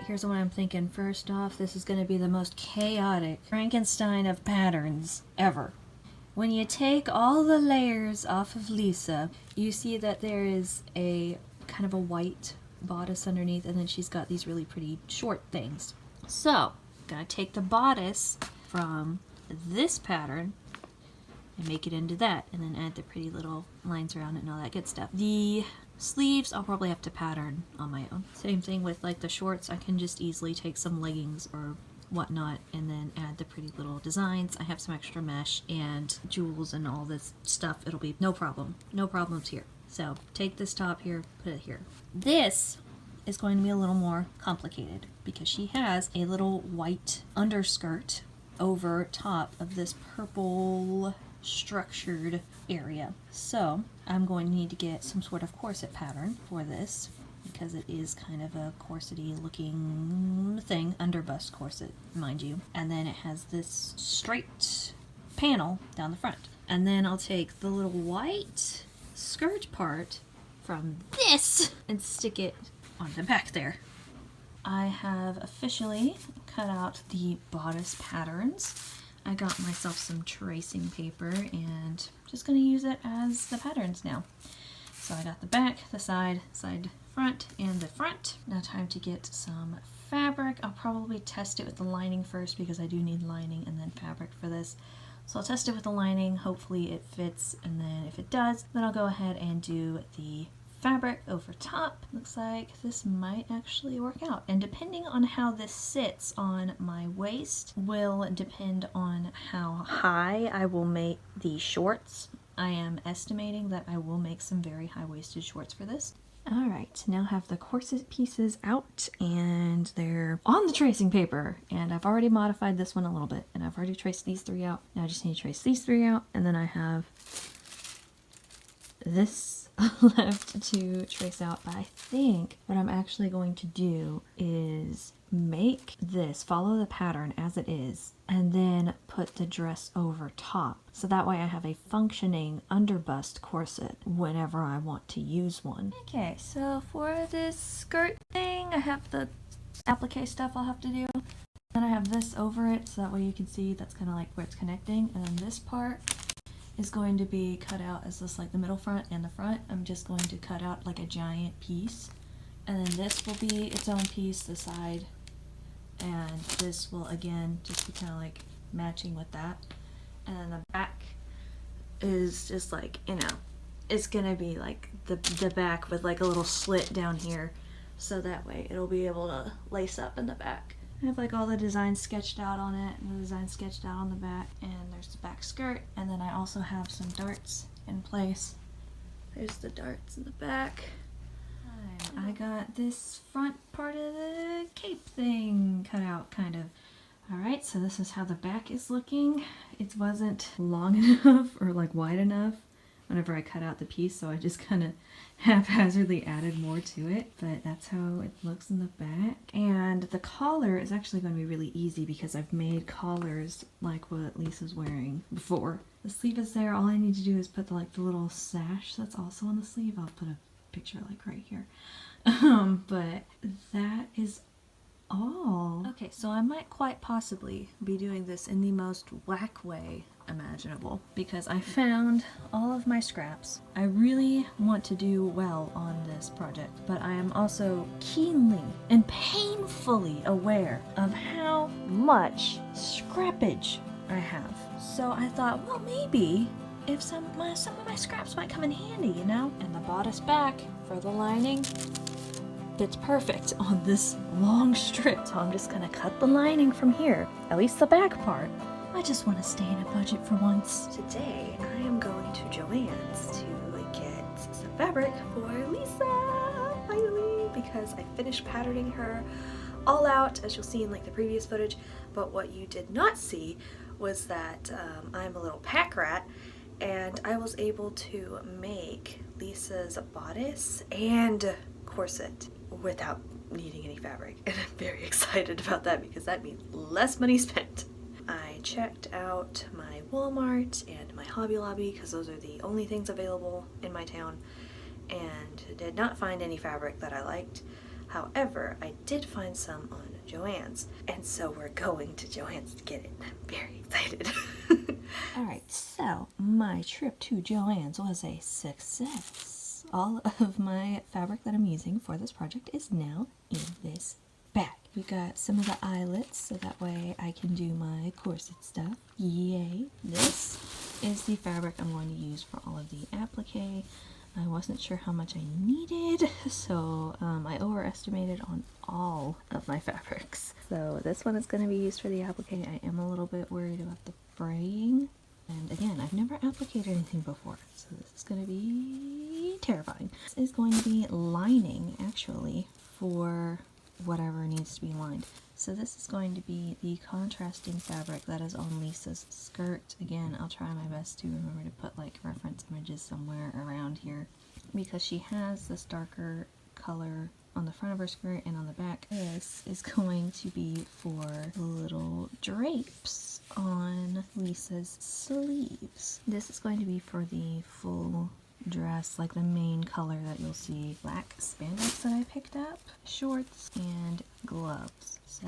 here's what I'm thinking. First off, this is going to be the most chaotic Frankenstein of patterns ever. When you take all the layers off of Lisa, you see that there is a kind of a white bodice underneath, and then she's got these really pretty short things. So, I'm going to take the bodice from this pattern and make it into that, and then add the pretty little lines around it and all that good stuff. The sleeves I'll probably have to pattern on my own. Same thing with like the shorts. I can just easily take some leggings or whatnot and then add the pretty little designs. I have some extra mesh and jewels and all this stuff. It'll be no problem. No problems here. So take this top here, put it here. This is going to be a little more complicated because she has a little white underskirt over top of this purple structured area. So I'm going to need to get some sort of corset pattern for this because it is kind of a corsety looking thing, underbust corset, mind you. And then it has this straight panel down the front. And then I'll take the little white skirt part from this and stick it on the back there. I have officially cut out the bodice patterns. I got myself some tracing paper and just going to use it as the patterns now. So I got the back, the side, front, and the front. Now time to get some fabric. I'll probably test it with the lining first because I do need lining and then fabric for this. So I'll test it with the lining, hopefully it fits, and then if it does, then I'll go ahead and do the fabric over top. Looks like this might actually work out, and depending on how this sits on my waist will depend on how high I will make the shorts. I am estimating that I will make some very high-waisted shorts for this. Alright, now have the corset pieces out and they're on the tracing paper, and I've already modified this one a little bit, and I've already traced these three out. Now I just need to trace these three out, and then I have this left to trace out. But I think what I'm actually going to do is make this, follow the pattern as it is, and then put the dress over top. So that way I have a functioning underbust corset whenever I want to use one. Okay, so for this skirt thing, I have the applique stuff I'll have to do. Then I have this over it, so that way you can see that's kind of like where it's connecting. And then this part is going to be cut out as just like the middle front and the front. I'm just going to cut out like a giant piece. And then this will be its own piece, the side. And this will again just be kind of like matching with that. And then the back is just like, you know, it's gonna be like the back with like a little slit down here, so that way it'll be able to lace up in the back. I have like all the designs sketched out on it, and the design sketched out on the back, and there's the back skirt, and then I also have some darts in place. There's the darts in the back. I got this front part of the cape thing cut out, kind of. Alright, so this is how the back is looking. It wasn't long enough or like wide enough whenever I cut out the piece, so I just kind of haphazardly added more to it, but that's how it looks in the back. And the collar is actually going to be really easy because I've made collars like what Lisa's wearing before. The sleeve is there. All I need to do is put the little sash that's also on the sleeve. I'll put a picture like right here. But that is all. Okay, so I might quite possibly be doing this in the most whack way imaginable because I found all of my scraps. I really want to do well on this project, but I am also keenly and painfully aware of how much scrappage I have. So I thought, well, maybe if some of my scraps might come in handy, you know? And the bodice back for the lining fits perfect on this long strip. So I'm just gonna cut the lining from here, at least the back part. I just want to stay in a budget for once. Today I am going to Joann's to get some fabric for Lisa, finally, because I finished patterning her all out, as you'll see in like the previous footage. But what you did not see was that I'm a little pack rat, and I was able to make Lisa's bodice and corset without needing any fabric, and I'm very excited about that because that means less money spent. I checked out my Walmart and my Hobby Lobby because those are the only things available in my town, and did not find any fabric that I liked. However, I did find some on Joann's, and so we're going to Joann's to get it. I'm very excited. Alright, so my trip to Joann's was a success. All of my fabric that I'm using for this project is now in this bag. We got some of the eyelets so that way I can do my corset stuff. Yay! This is the fabric I'm going to use for all of the applique. I wasn't sure how much I needed, so I overestimated on all of my fabrics. So this one is going to be used for the applique. I am a little bit worried about the fraying. And again, I've never applicated anything before, so this is going to be terrifying. This is going to be lining, actually, for whatever needs to be lined. So this is going to be the contrasting fabric that is on Lisa's skirt. Again, I'll try my best to remember to put like reference images somewhere around here because she has this darker color on the front of her skirt and on the back. This is going to be for the little drapes on Lisa's sleeves. This is going to be for the full dress, like the main color that you'll see. Black spandex that I picked up, shorts, and gloves. So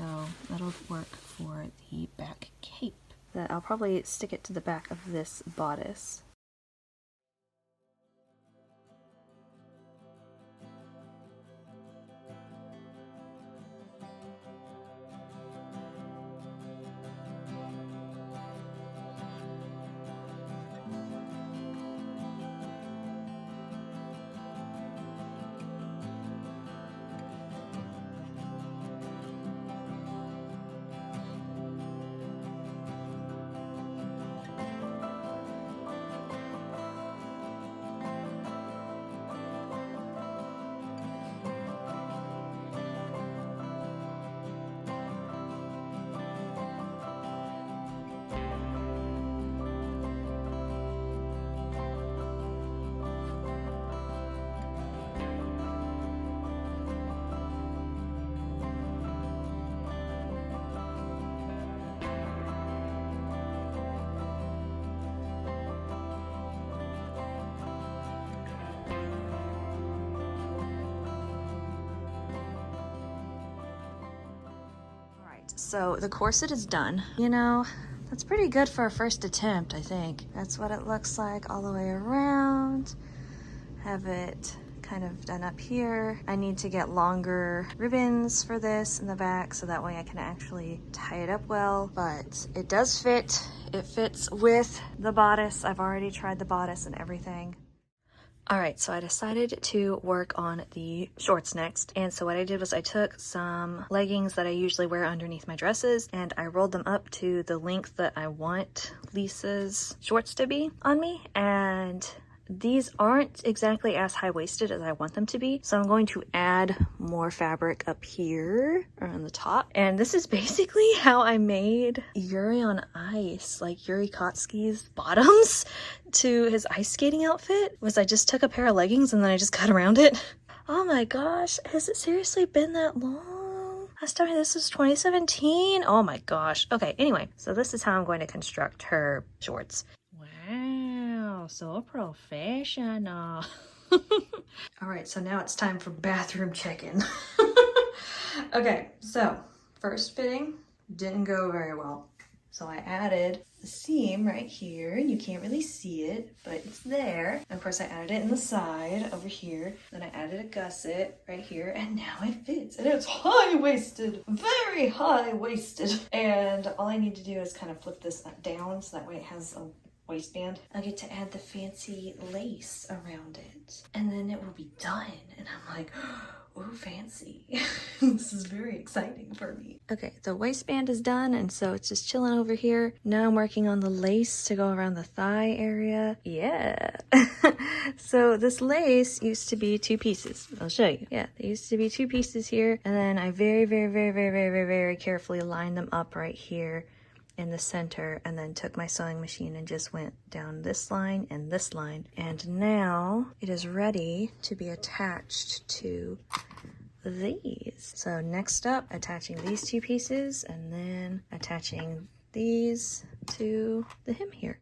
that'll work for the back cape. That I'll probably stick it to the back of this bodice. So the corset is done. You know, that's pretty good for a first attempt, I think. That's what it looks like all the way around. Have it kind of done up here. I need to get longer ribbons for this in the back so that way I can actually tie it up well, but it does fit. It fits with the bodice. I've already tried the bodice and everything. Alright, so I decided to work on the shorts next, and so what I did was I took some leggings that I usually wear underneath my dresses and I rolled them up to the length that I want Lisa's shorts to be on me, and these aren't exactly as high-waisted as I want them to be, so I'm going to add more fabric up here around the top. And this is basically how I made Yuri on Ice, like Yuri Kotsky's bottoms to his ice skating outfit, was I just took a pair of leggings and then I just cut around it. Oh my gosh, has it seriously been that long? Last time this was 2017? Oh my gosh. Okay, anyway, so this is how I'm going to construct her shorts. Wow, so professional. All right, so now it's time for bathroom check-in. Okay, so first fitting didn't go very well. So I added the seam right here. You can't really see it, but it's there. And of course I added it in the side over here. Then I added a gusset right here, and now it fits. And it's high-waisted, very high-waisted. And all I need to do is kind of flip this down so that way it has a waistband. I get to add the fancy lace around it, and then it will be done. And I'm like, oh, fancy. This is very exciting for me. Okay, the waistband is done, and so it's just chilling over here. Now I'm working on the lace to go around the thigh area. Yeah. So this lace used to be 2 pieces. I'll show you. Yeah, there used to be 2 pieces here, and then I very carefully lined them up right here in the center, and then took my sewing machine and just went down this line and this line, and now it is ready to be attached to these. So next up, attaching these 2 pieces and then attaching these to the hem here.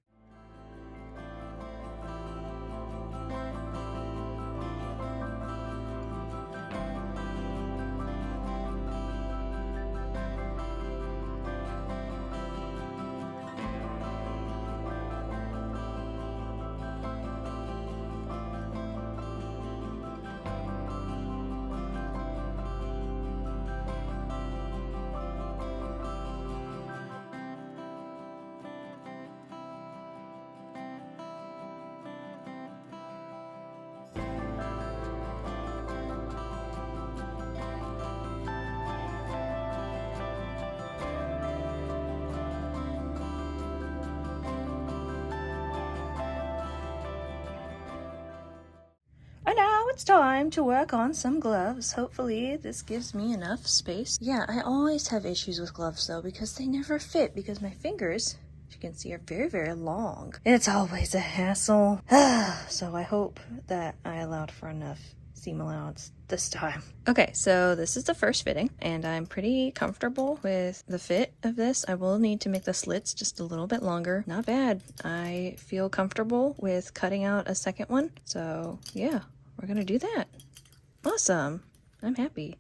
it's time to work on some gloves. Hopefully this gives me enough space. Yeah, I always have issues with gloves though because they never fit because my fingers, as you can see, are very, very long. It's always a hassle. So I hope that I allowed for enough seam allowance this time. Okay, so this is the first fitting and I'm pretty comfortable with the fit of this. I will need to make the slits just a little bit longer. Not bad. I feel comfortable with cutting out a second one. So yeah, we're gonna do that. Awesome. I'm happy.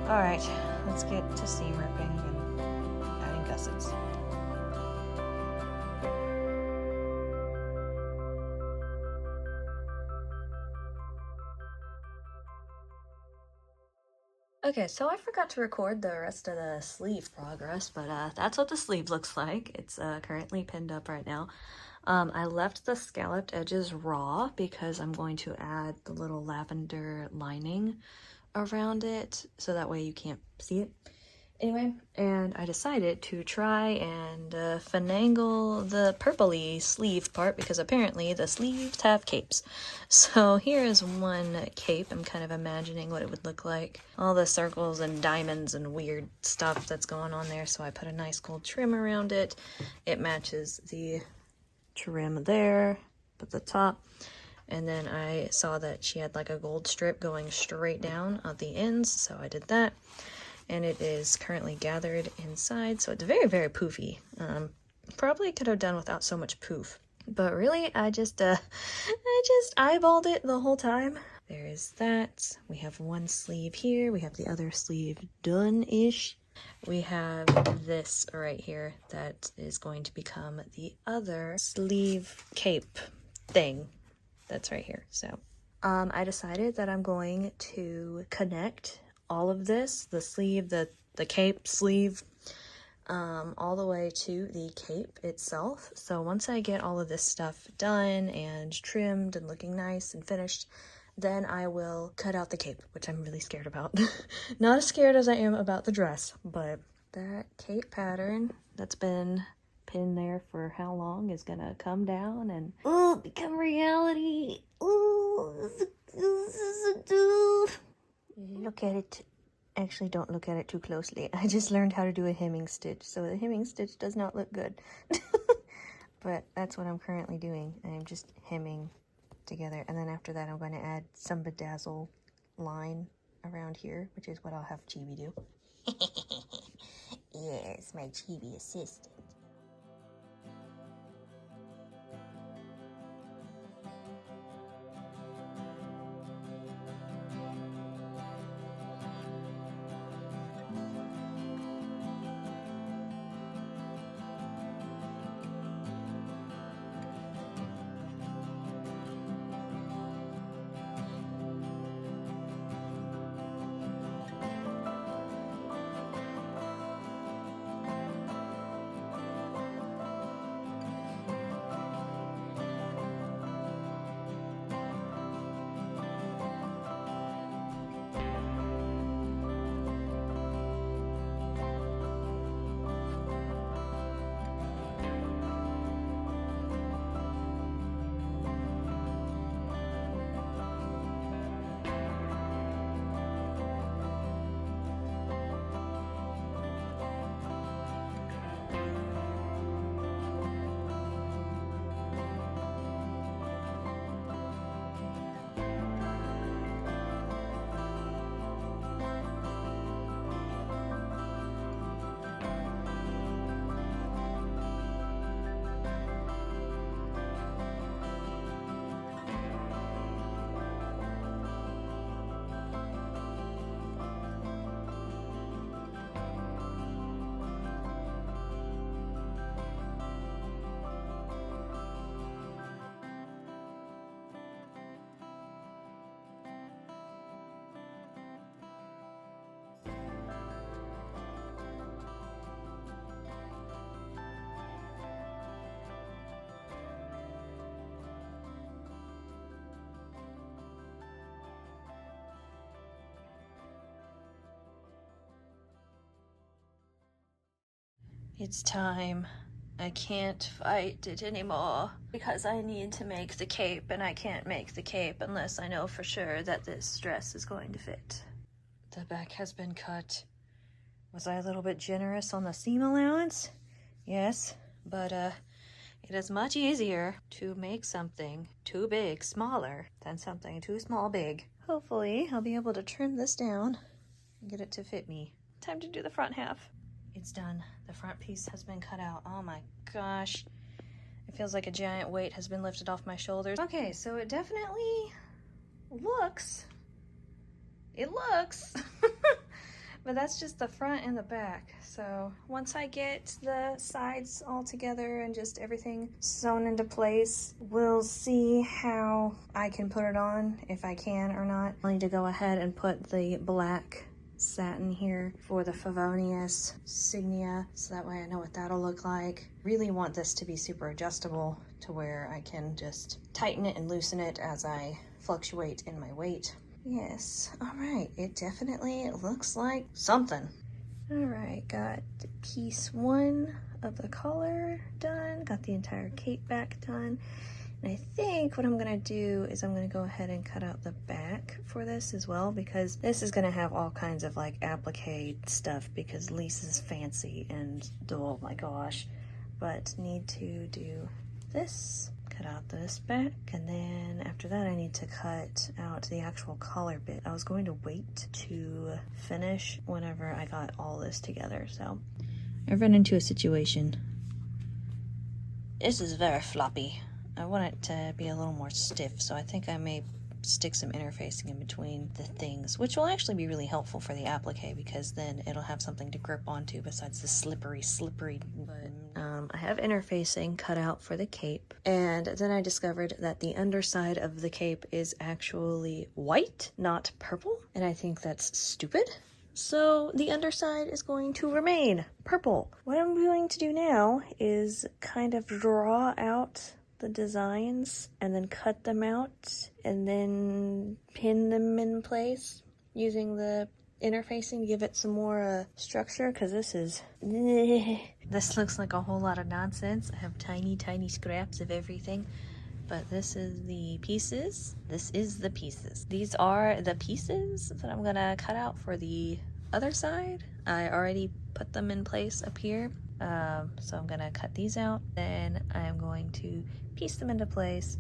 All right, let's get to seam ripping and adding gussets. Okay, so I forgot to record the rest of the sleeve progress, but that's what the sleeve looks like. It's currently pinned up right now. I left the scalloped edges raw because I'm going to add the little lavender lining around it so that way you can't see it. Anyway, and I decided to try and finagle the purpley sleeve part because apparently the sleeves have capes. So here is one cape. I'm kind of imagining what it would look like. All the circles and diamonds and weird stuff that's going on there. So I put a nice gold trim around it. It matches the trim there, at the top. And then I saw that she had like a gold strip going straight down at the ends, so I did that. And it is currently gathered inside, so it's very, very poofy. Probably could have done without so much poof, but really, I just eyeballed it the whole time. There is that. We have one sleeve here. We have the other sleeve done-ish. We have this right here that is going to become the other sleeve cape thing that's right here. So I decided that I'm going to connect all of this, the sleeve, the cape sleeve, all the way to the cape itself. So once I get all of this stuff done and trimmed and looking nice and finished, then I will cut out the cape, which I'm really scared about. Not as scared as I am about the dress, but that cape pattern that's been pinned there for how long is gonna come down and become reality. Look at it. Actually, don't look at it too closely. I just learned how to do a hemming stitch, so the hemming stitch does not look good. But that's what I'm currently doing. I'm just hemming together, and then after that I'm going to add some bedazzle line around here, which is what I'll have Chibi do. Yes, my Chibi assistant. It's time. I can't fight it anymore because I need to make the cape, and I can't make the cape unless I know for sure that this dress is going to fit. The back has been cut. Was I a little bit generous on the seam allowance? Yes, but it is much easier to make something too big smaller than something too small big. Hopefully I'll be able to trim this down and get it to fit me. Time to do the front half. It's done. The front piece has been cut out. Oh my gosh. It feels like a giant weight has been lifted off my shoulders. Okay, so it definitely looks. But that's just the front and the back. So once I get the sides all together and just everything sewn into place, we'll see how I can put it on, if I can or not. I need to go ahead and put the black satin here for the Favonius Signia, so that way I know what that'll look like. Really want this to be super adjustable to where I can just tighten it and loosen it as I fluctuate in my weight. Yes, all right, it definitely looks like something. All right, got piece 1 of the collar done, got the entire cape back done. And I think what I'm gonna do is I'm gonna go ahead and cut out the back for this as well, because this is gonna have all kinds of like applique stuff, because Lisa's fancy and oh my gosh. But need to do this, cut out this back, and then after that I need to cut out the actual collar bit. I was going to wait to finish whenever I got all this together, so I've run into a situation. This is very floppy. I want it to be a little more stiff, so I think I may stick some interfacing in between the things, which will actually be really helpful for the applique, because then it'll have something to grip onto besides the slippery. But I have interfacing cut out for the cape, and then I discovered that the underside of the cape is actually white, not purple, and I think that's stupid. So the underside is going to remain purple. What I'm going to do now is kind of draw out the designs and then cut them out and then pin them in place using the interfacing to give it some more structure, because this looks like a whole lot of nonsense. I have tiny scraps of everything, but this is the pieces. These are the pieces that I'm gonna cut out for the other side. I already put them in place up here. So I'm gonna cut these out, then I'm going to piece them into place.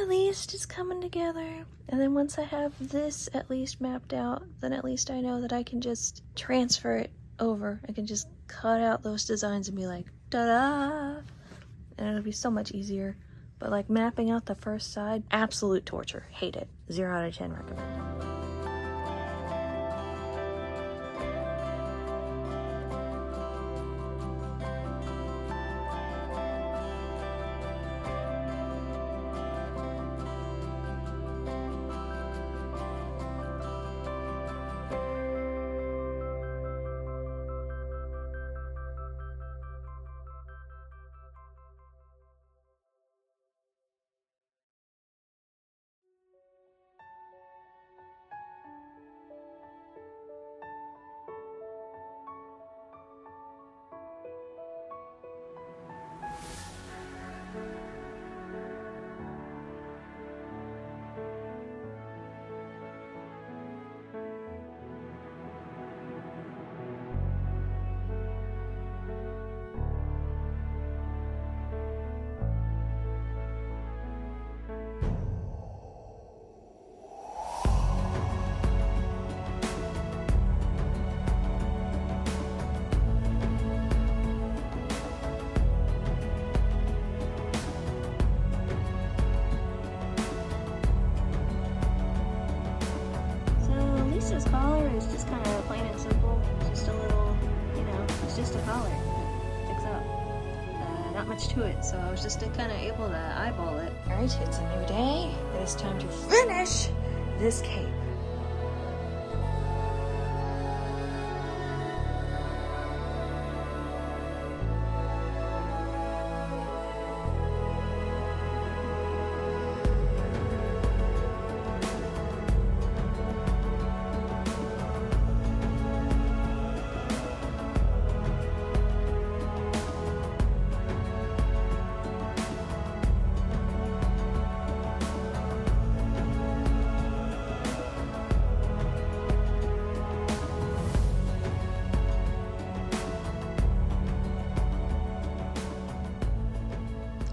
At least it's coming together. And then once I have this at least mapped out, then at least I know that I can just transfer it over. I can just cut out those designs and be like, ta-da! And it'll be so much easier. But like mapping out the first side, absolute torture. Hate it. 0 out of 10 recommend. Lisa's collar is just kind of plain and simple. Just a little, it's just a collar. Sticks up. Not much to it, so I was just kind of able to eyeball it. Alright, it's a new day. It is time to finish this cape.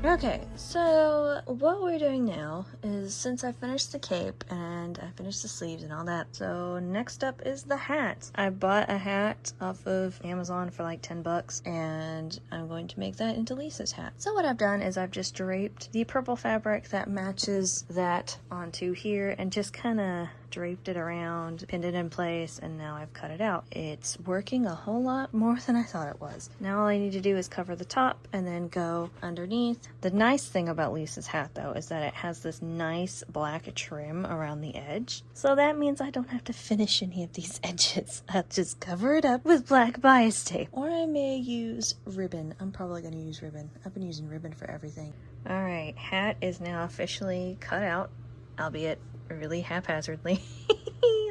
Okay, so what we're doing now is, since I finished the cape and I finished the sleeves and all that, so next up is the hat. I bought a hat off of Amazon for like 10 bucks and I'm going to make that into Lisa's hat. So what I've done is I've just draped the purple fabric that matches that onto here and just kind of draped it around, pinned it in place, and now I've cut it out. It's working a whole lot more than I thought it was. Now all I need to do is cover the top and then go underneath. The nice thing about Lisa's hat though is that it has this nice black trim around the edge. So that means I don't have to finish any of these edges. I'll just cover it up with black bias tape. Or I may use ribbon. I'm probably gonna use ribbon. I've been using ribbon for everything. Alright, hat is now officially cut out, albeit really haphazardly.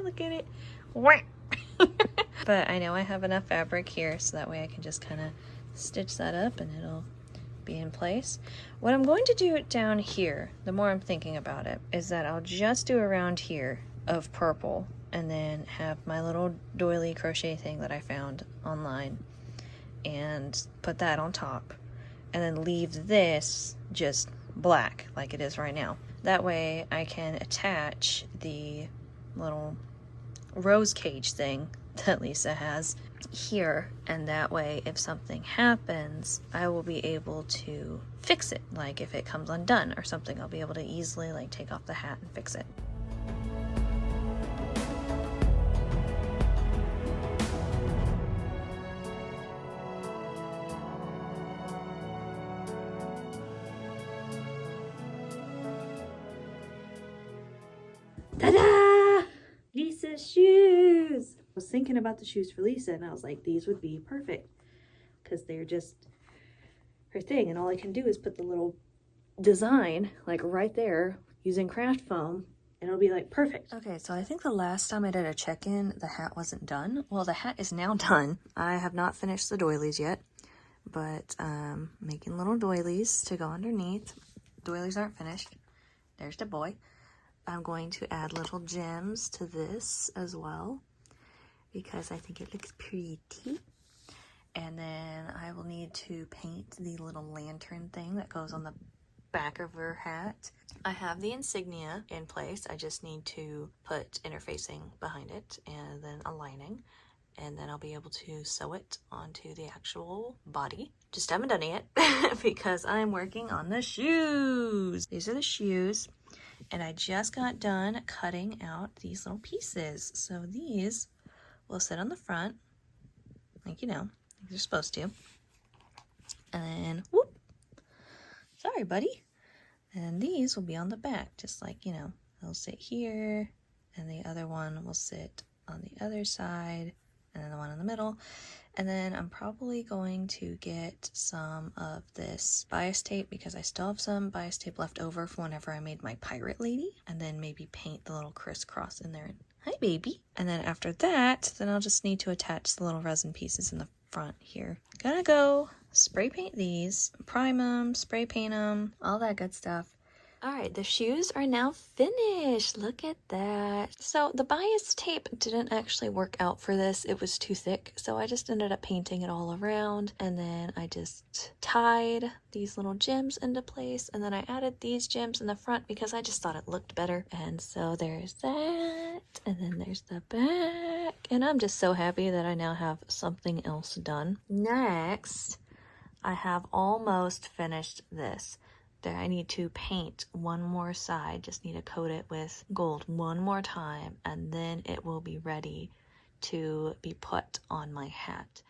Look at it. But I know I have enough fabric here so that way I can just kind of stitch that up and it'll be in place. What I'm going to do down here, the more I'm thinking about it, is that I'll just do around here of purple and then have my little doily crochet thing that I found online and put that on top and then leave this just black like it is right now. That way I can attach the little rose cage thing that Lisa has here, and that way if something happens I will be able to fix it. Like if it comes undone or something, I'll be able to easily like take off the hat and fix it. Ta-da! Lisa's shoes! I was thinking about the shoes for Lisa and I was like, these would be perfect because they're just her thing, and all I can do is put the little design like right there using craft foam and it'll be like perfect. Okay, so I think the last time I did a check-in the hat wasn't done. Well, the hat is now done. I have not finished the doilies yet, but making little doilies to go underneath. Doilies aren't finished. There's the boy. I'm going to add little gems to this as well because I think it looks pretty. And then I will need to paint the little lantern thing that goes on the back of her hat. I have the insignia in place. I just need to put interfacing behind it and then a lining. And then I'll be able to sew it onto the actual body. Just haven't done it yet because I'm working on the shoes. These are the shoes. And I just got done cutting out these little pieces. So these will sit on the front, like you know, like they're supposed to. And then, whoop, sorry buddy. And these will be on the back, just like, you know, they'll sit here, and the other one will sit on the other side, and then the one in the middle. And then I'm probably going to get some of this bias tape because I still have some bias tape left over from whenever I made my pirate lady, and then maybe paint the little crisscross in there. Hi baby. And then after that, then I'll just need to attach the little resin pieces in the front here. Gonna go spray paint these, prime them, spray paint them, all that good stuff. Alright, the shoes are now finished. Look at that. So the bias tape didn't actually work out for this. It was too thick. So I just ended up painting it all around. And then I just tied these little gems into place. And then I added these gems in the front because I just thought it looked better. And so there's that. And then there's the back. And I'm just so happy that I now have something else done. Next, I have almost finished this. I need to paint one more side, just need to coat it with gold one more time, and then it will be ready to be put on my hat.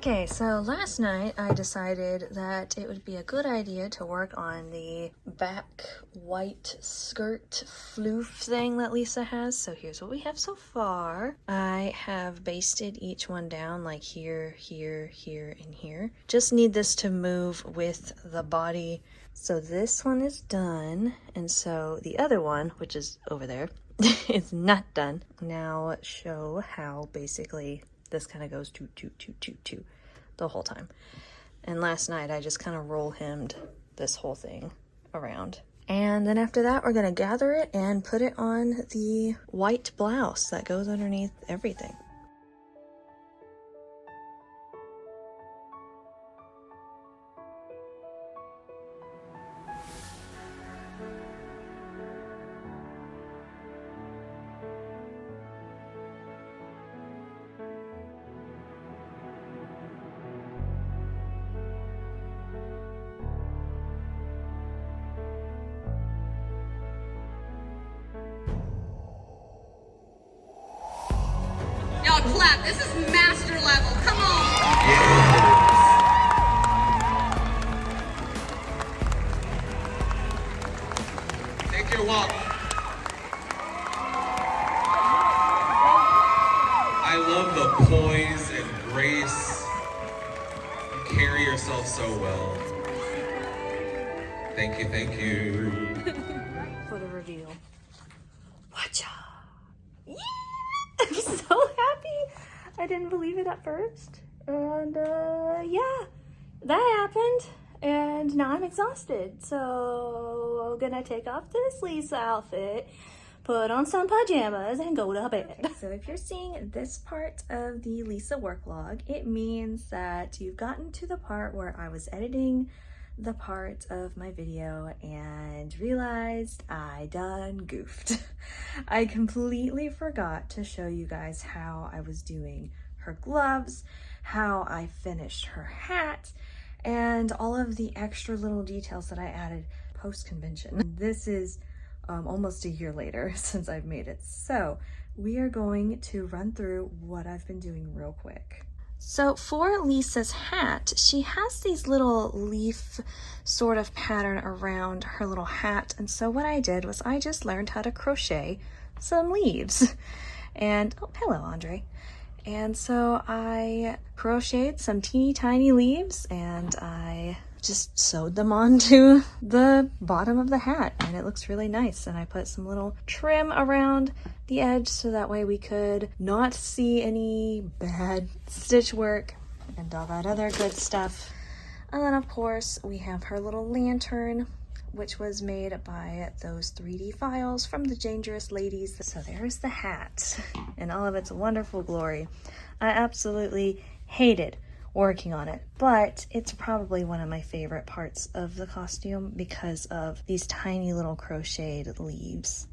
Okay, so last night I decided that it would be a good idea to work on the back white skirt floof thing that Lisa has. So here's what we have so far. I have basted each one down like here, here, here, and here. Just need this to move with the body. So this one is done, and so the other one, which is over there, is not done. Now show how basically this kind of goes to the whole time. And last night I just kind of roll hemmed this whole thing around. And then after that we're gonna gather it and put it on the white blouse that goes underneath everything. Y'all clap. This is master level. Come on. Yes. Take your walk. I love the poise and grace. You carry yourself so well. Thank you, thank you. For the reveal. Watcha! Yeah! I'm so happy! I didn't believe it at first. And yeah, that happened. And now I'm exhausted. So I'm gonna take off this Lisa outfit, put on some pajamas, and go to bed. Okay, so if you're seeing this part of the Lisa Worklog, it means that you've gotten to the part where I was editing the part of my video and realized I done goofed. I completely forgot to show you guys how I was doing her gloves, how I finished her hat, and all of the extra little details that I added post-convention. This is almost a year later since I've made it. So we are going to run through what I've been doing real quick. So for Lisa's hat, she has these little leaf sort of pattern around her little hat. And so what I did was I just learned how to crochet some leaves. And, oh, hello, Andre. And so I crocheted some teeny tiny leaves and I just sewed them onto the bottom of the hat, and it looks really nice. And I put some little trim around the edge so that way we could not see any bad stitch work and all that other good stuff. And then of course we have her little lantern, which was made by those 3D files from the Dangerous Ladies. So there's the hat in all of its wonderful glory. I absolutely hated working on it, but it's probably one of my favorite parts of the costume because of these tiny little crocheted leaves.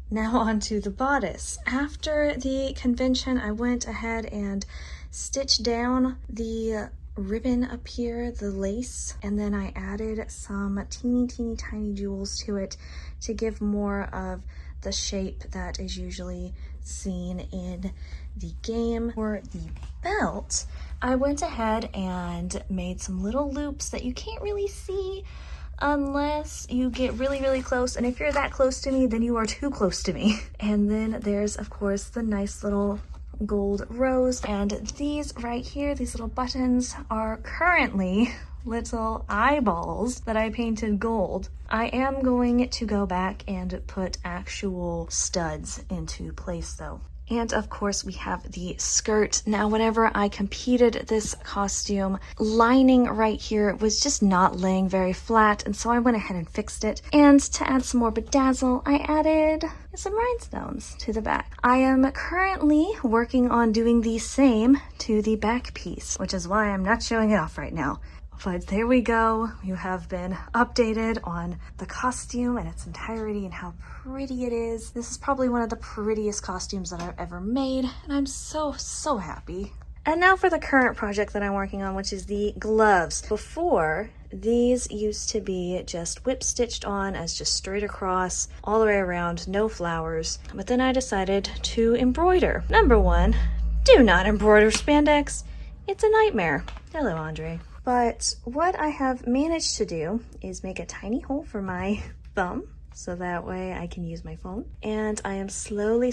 Now onto the bodice. After the convention, I went ahead and stitched down the ribbon up here, the lace, and then I added some teeny tiny jewels to it to give more of the shape that is usually seen in the game. For the belt, I went ahead and made some little loops that you can't really see unless you get really close, and if you're that close to me, then you are too close to me. And then there's of course the nice little gold rose, and these right here, these little buttons, are currently little eyeballs that I painted gold. I am going to go back and put actual studs into place though. And of course we have the skirt. Now whenever I competed this costume, lining right here was just not laying very flat, and so I went ahead and fixed it. And to add some more bedazzle, I added some rhinestones to the back. I am currently working on doing the same to the back piece, which is why I'm not showing it off right now. But there we go. You have been updated on the costume in its entirety and how pretty it is. This is probably one of the prettiest costumes that I've ever made, and I'm so happy. And now for the current project that I'm working on, which is the gloves. Before, these used to be just whip stitched on as just straight across, all the way around, no flowers. But then I decided to embroider. Number one, do not embroider spandex. It's a nightmare. Hello, Andre. But what I have managed to do is make a tiny hole for my thumb, so that way I can use my phone. And I am slowly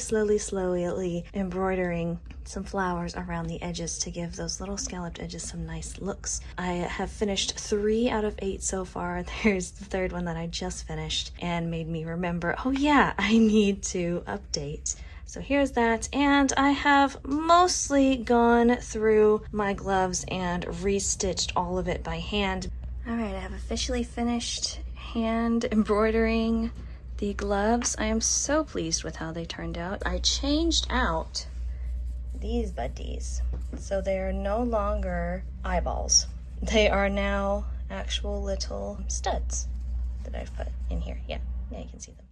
embroidering some flowers around the edges to give those little scalloped edges some nice looks. I have finished 3 out of 8 so far. There's the third one that I just finished and made me remember, oh yeah, I need to update. So here's that, and I have mostly gone through my gloves and restitched all of it by hand. All right, I have officially finished hand embroidering the gloves. I am so pleased with how they turned out. I changed out these buddies, so they are no longer eyeballs. They are now actual little studs that I've put in here. Yeah, you can see them.